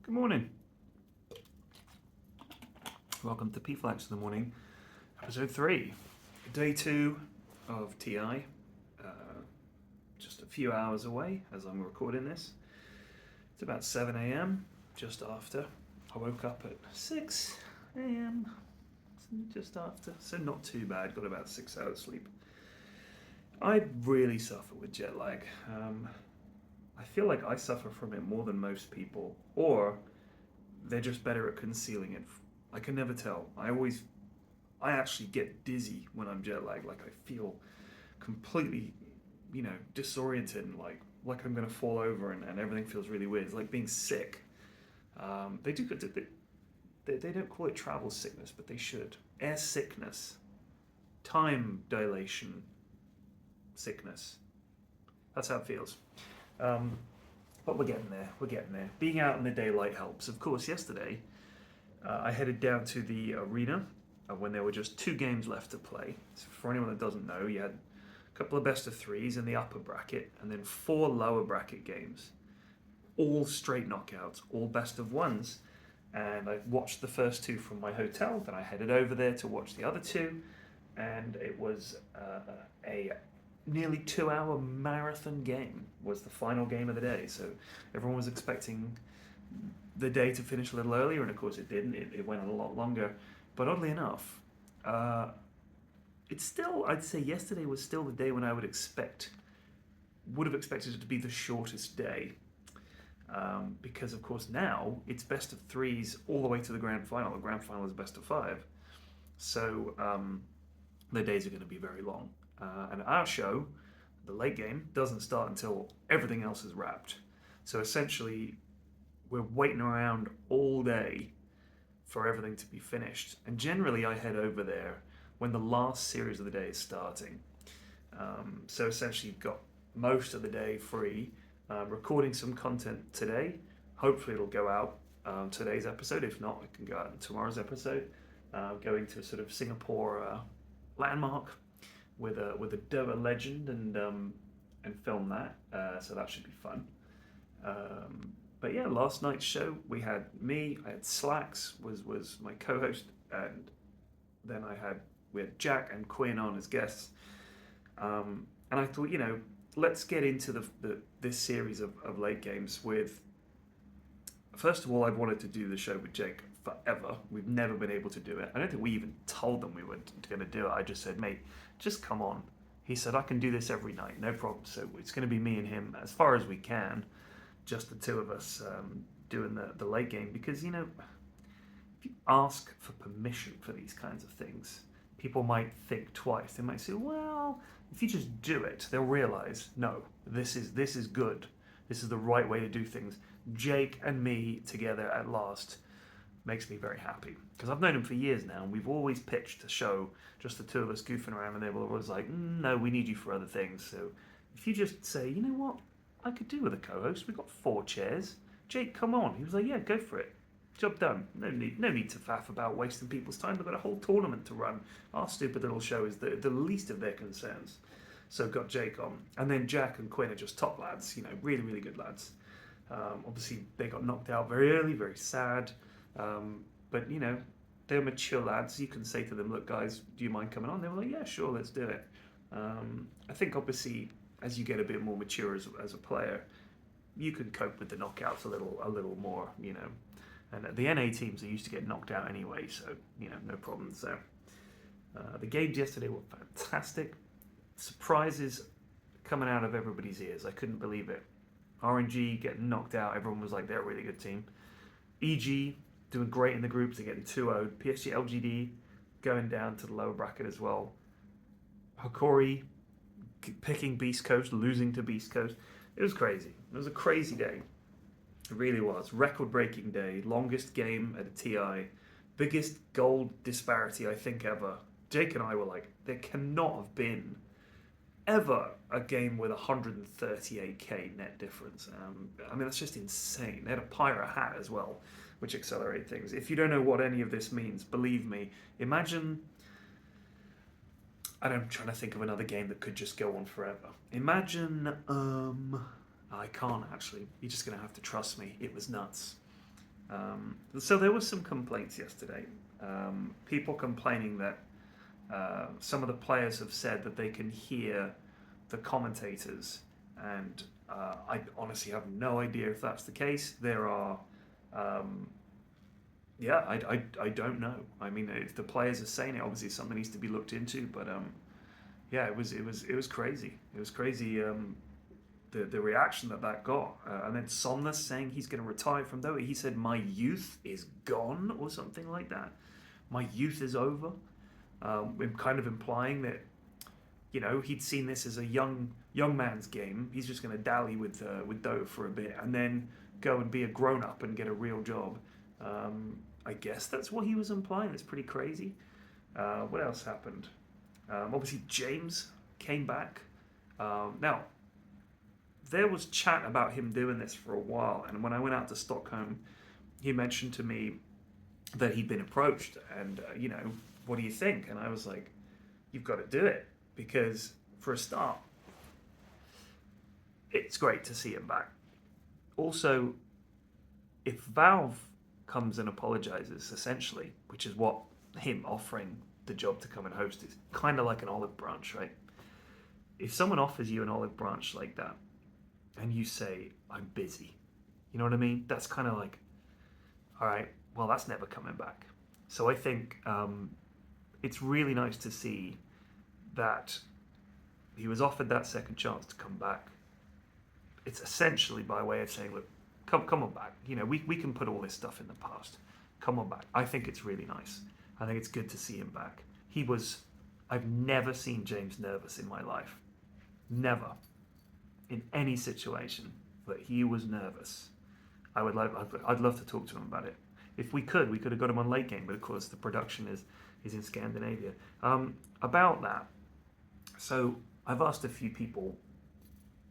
Good morning. Welcome to PFlax In The Morning, episode 3, day 2 of TI. Just a few hours away as I'm recording this. It's about 7 a.m., just after. I woke up at 6 a.m., just after, so not too bad, got about 6 hours sleep. I really suffer with jet lag. I feel like I suffer from it more than most people, or they're just better at concealing it. I can never tell. I actually get dizzy when I'm jet lagged. Like I feel completely, disoriented and like I'm gonna fall over and everything feels really weird. It's like being sick. They do they don't call it travel sickness, but they should. Air sickness, time dilation sickness. That's how it feels. But we're getting there. We're getting there. Being out in the daylight helps. Of course, yesterday I headed down to the arena when there were just 2 games left to play. So for anyone that doesn't know, you had a couple of best of 3s in the upper bracket and then 4 lower bracket games. All straight knockouts, all best of 1s. And I watched the first 2 from my hotel, then I headed over there to watch the other 2. And it was a nearly 2-hour marathon game, was the final game of the day. So everyone was expecting the day to finish a little earlier, and of course it didn't. It went a lot longer. But oddly enough, it's still, I'd say yesterday was still the day when I would have expected it to be the shortest day. Because of course now it's best of 3s all the way to the grand final. The grand final is best of 5. So the days are going to be very long. And our show, the late game, doesn't start until everything else is wrapped. So essentially, we're waiting around all day for everything to be finished. And generally, I head over there when the last series of the day is starting. So essentially, you've got most of the day free. Recording some content today. Hopefully, it'll go out today's episode. If not, it can go out in tomorrow's episode. Going to a sort of Singapore landmark with a Doa legend and film that. So that should be fun. But yeah, last night's show we had me. I had Slacks was my co-host, and then we had Jack and Quinn on as guests. And I thought, let's get into this series of late games with. First of all, I've wanted to do the show with Jake forever. We've never been able to do it. I don't think we even told them we were going to do it. I just said, mate, just come on. He said, I can do this every night, no problem. So it's going to be me and him as far as we can, just the 2 of us doing the late game. Because, if you ask for permission for these kinds of things, people might think twice. They might say, well, if you just do it, they'll realize, no, this is good. This is the right way to do things. Jake and me together at last makes me very happy. Because I've known him for years now, and we've always pitched a show, just the 2 of us goofing around, and they were always like, no, we need you for other things. So if you just say, you know what, I could do with a co-host. We've got 4 chairs. Jake, come on. He was like, yeah, go for it. Job done. No need to faff about wasting people's time. They've got a whole tournament to run. Our stupid little show is the least of their concerns. So got Jake on. And then Jack and Quinn are just top lads, really, really good lads. Obviously, they got knocked out very early, very sad. But, they're mature lads. You can say to them, look, guys, do you mind coming on? They were like, yeah, sure, let's do it. I think, obviously, as you get a bit more mature as a player, you can cope with the knockouts a little more, And the NA teams are used to get knocked out anyway, so, no problems there. The games yesterday were fantastic. Surprises coming out of everybody's ears. I couldn't believe it. RNG getting knocked out. Everyone was like, they're a really good team. EG doing great in the groups. They're getting 2-0'd. PSG LGD going down to the lower bracket as well. Hokori picking Beast Coast, losing to Beast Coast. It was crazy. It was a crazy day. It really was. Record-breaking day. Longest game at a TI. Biggest gold disparity, I think, ever. Jake and I were like, there cannot have been ever a game with 138k net difference. That's just insane. They had a Pyro hat as well, which accelerated things. If you don't know what any of this means, believe me, imagine... I'm trying to think of another game that could just go on forever. Imagine, I can't actually. You're just going to have to trust me. It was nuts. So there were some complaints yesterday. People complaining that some of the players have said that they can hear the commentators, and I honestly have no idea if that's the case. There are, yeah, I don't know. I mean, if the players are saying it, obviously something needs to be looked into. But yeah, it was crazy. It was crazy. The reaction that got, and then Somnus saying he's going to retire from Dota. He said, "My youth is gone," or something like that. My youth is over. Kind of implying that he'd seen this as a young man's game. He's just going to dally with Dota for a bit and then go and be a grown up and get a real job. I guess that's what he was implying. It's pretty crazy. What else happened? Obviously, James came back. Now, there was chat about him doing this for a while, and when I went out to Stockholm, he mentioned to me that he'd been approached, and what do you think? And I was like, you've got to do it, because for a start, it's great to see him back. Also, if Valve comes and apologizes, essentially, which is what him offering the job to come and host is, kind of like an olive branch, right? If someone offers you an olive branch like that, and you say, I'm busy, you know what I mean? That's kind of like, all right, well, that's never coming back. So I think it's really nice to see that he was offered that second chance to come back. It's essentially by way of saying, look, come on back. We can put all this stuff in the past. Come on back. I think it's really nice. I think it's good to see him back. I've never seen James nervous in my life. Never. In any situation. But he was nervous. I'd love to talk to him about it. If we could have got him on late game, but of course the production is in Scandinavia. About that, so I've asked a few people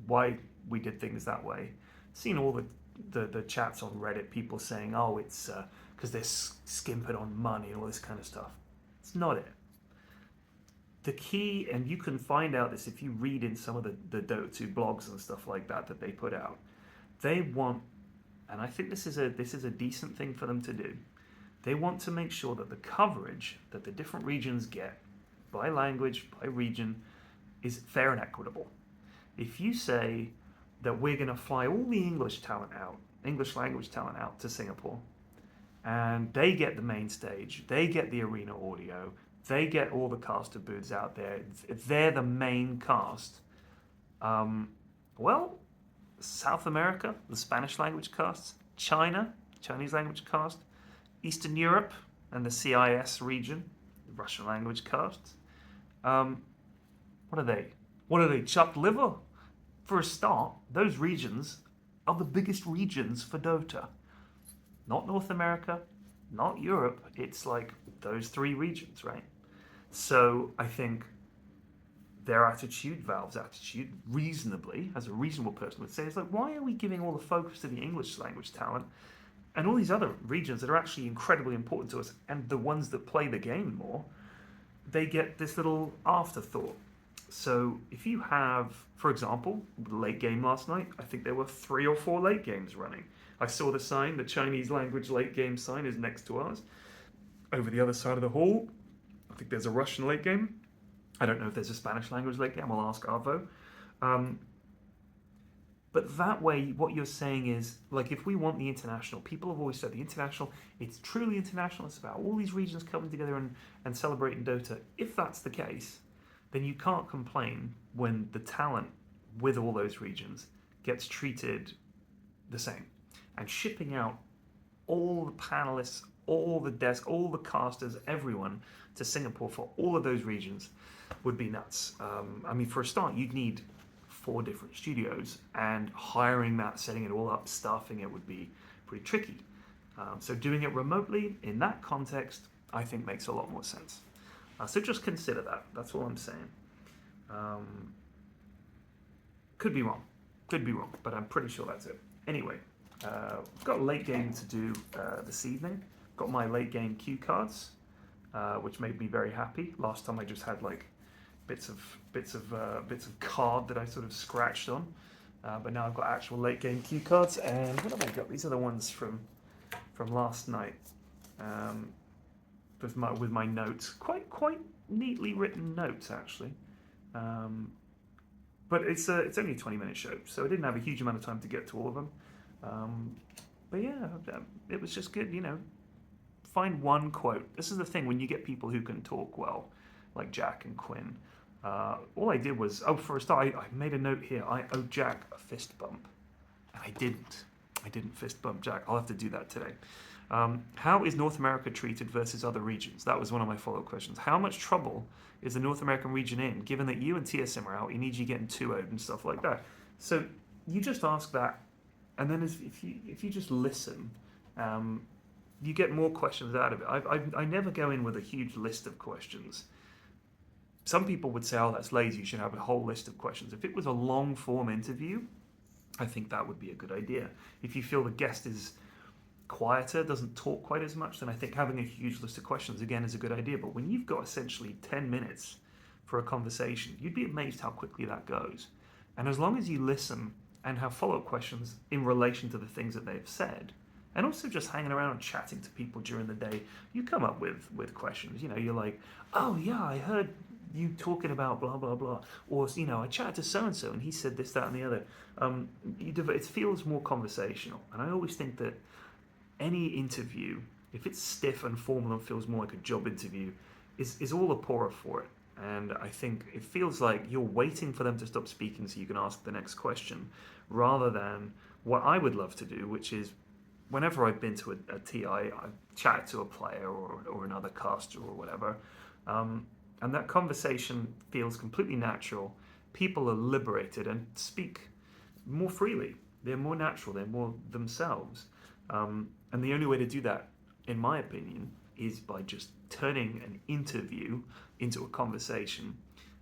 why we did things that way. Seen all the chats on Reddit, people saying, oh, it's because they're skimping on money and all this kind of stuff. It's not it. The key, and you can find out this if you read in some of the Dota 2 blogs and stuff like that they put out. They want, and I think this is a decent thing for them to do. They want to make sure that the coverage that the different regions get, by language, by region, is fair and equitable. If you say that we're going to fly all the English language talent out to Singapore, and they get the main stage, they get the arena audio, they get all the caster booths out there, they're the main cast. Well, South America, the Spanish language casts, China, Chinese language cast, Eastern Europe and the CIS region, the Russian language casts. What are they? What are they? Chopped liver? For a start, those regions are the biggest regions for Dota. Not North America, not Europe. It's like those three regions, right? So I think their attitude, Valve's attitude, reasonably, as a reasonable person would say, is like, why are we giving all the focus to the English language talent and all these other regions that are actually incredibly important to us, and the ones that play the game more, they get this little afterthought. So if you have, for example, the late game last night, I think there were 3 or 4 late games running. I saw the sign, the Chinese language late game sign is next to ours. Over the other side of the hall, I think there's a Russian late game. I don't know if there's a Spanish language late game. I'll ask Arvo. But that way, what you're saying is, like, if we want the international, people have always said the international, it's truly international. It's about all these regions coming together and celebrating Dota. If that's the case, then you can't complain when the talent with all those regions gets treated the same. And shipping out all the panelists, all the desk, all the casters, everyone to Singapore for all of those regions would be nuts. I mean, for a start, you'd need 4 different studios, and hiring that, setting it all up, staffing it would be pretty tricky. So doing it remotely in that context, I think makes a lot more sense. So just consider that. That's all I'm saying. Could be wrong, but I'm pretty sure that's it. Anyway, I've got a late game to do this evening. Got my late game cue cards, which made me very happy. Last time I just had like bits of card that I sort of scratched on, but now I've got actual late game cue cards. And what have I got? These are the ones from from last night with my notes. Quite neatly written notes, actually. But it's only a 20-minute show, so I didn't have a huge amount of time to get to all of them. But yeah, it was just good, Find one quote. This is the thing when you get people who can talk well, like Jack and Quinn. All I did was, for a start, I made a note here. I owe Jack a fist bump. And I didn't. I didn't fist bump Jack. I'll have to do that today. How is North America treated versus other regions? That was one of my follow-up questions. How much trouble is the North American region in, given that you and TSM are out, EG getting 2-0'd and stuff like that? So you just ask that, and then if you just listen, you get more questions out of it. I never go in with a huge list of questions. Some people would say, oh, that's lazy, you should have a whole list of questions. If it was a long-form interview, I think that would be a good idea. If you feel the guest is quieter, doesn't talk quite as much, then I think having a huge list of questions, again, is a good idea. But when you've got essentially 10 minutes for a conversation, you'd be amazed how quickly that goes. And as long as you listen and have follow-up questions in relation to the things that they've said, and also just hanging around and chatting to people during the day, you come up with questions. You're like, oh yeah, I heard you talking about blah, blah, blah. Or, I chatted to so-and-so and he said this, that, and the other. It feels more conversational. And I always think that any interview, if it's stiff and formal and feels more like a job interview, is all the poorer for it. And I think it feels like you're waiting for them to stop speaking so you can ask the next question, rather than what I would love to do, which is whenever I've been to a TI, I've chatted to a player or another caster or whatever, and that conversation feels completely natural. People are liberated and speak more freely. They're more natural. They're more themselves. And the only way to do that, in my opinion, is by just turning an interview into a conversation.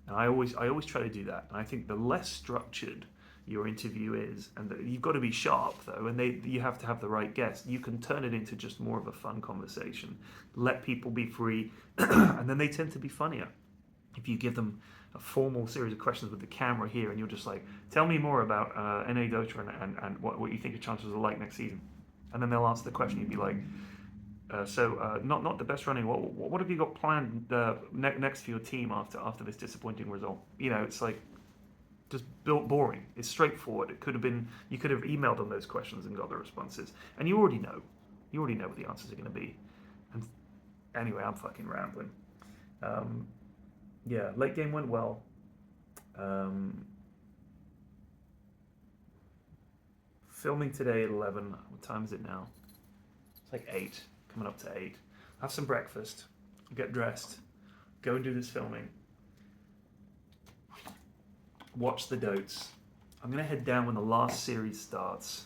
And I always try to do that. And I think the less structured your interview is, and you've got to be sharp though, and you have to have the right guest. You can turn it into just more of a fun conversation. Let people be free, and then they tend to be funnier. If you give them a formal series of questions with the camera here, and you're just like, tell me more about NA Dota and what you think the chances are like next season. And then they'll answer the question. You'd be like, not the best running. What have you got planned next for your team after this disappointing result? It's like just boring. It's straightforward. It could have been. You could have emailed them those questions and got the responses, and you already know. You already know what the answers are going to be. And anyway, I'm fucking rambling. Yeah, late game went well. Filming today at 11. What time is it now? It's like 8, coming up to 8. Have some breakfast, get dressed, go and do this filming. Watch the Dotes. I'm going to head down when the last series starts.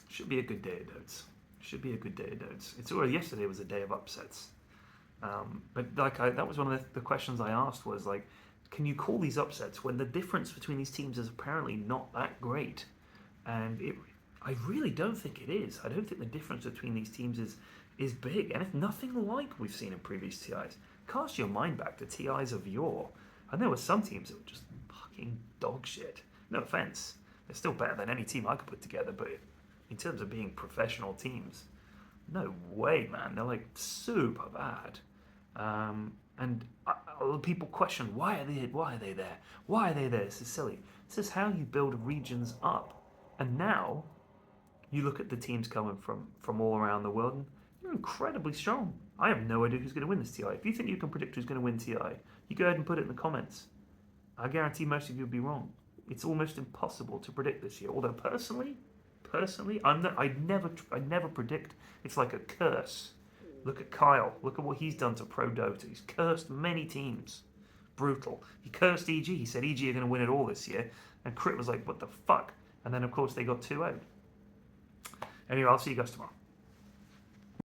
Should be a good day of Dotes. Should be a good day of Dotes. Yesterday was a day of upsets. But that was one of the questions I asked was like, can you call these upsets when the difference between these teams is apparently not that great? And I really don't think it is. I don't think the difference between these teams is big, and it's nothing like we've seen in previous TIs. Cast your mind back to TIs of yore, and there were some teams that were just fucking dog shit. No offense, they're still better than any team I could put together, but in terms of being professional teams, no way, man. They're like super bad. And people question, why are they there? Why are they there? This is silly. This is how you build regions up. And now you look at the teams coming from all around the world, and they're incredibly strong. I have no idea who's going to win this TI. If you think you can predict who's going to win TI, you go ahead and put it in the comments. I guarantee most of you will be wrong. It's almost impossible to predict this year. Although personally, I never predict. It's like a curse. Look at Kyle. Look at what he's done to Pro Dota. He's cursed many teams. Brutal. He cursed EG. He said EG are going to win it all this year. And Crit was like, what the fuck? And then, of course, they got 2-0. Anyway, I'll see you guys tomorrow.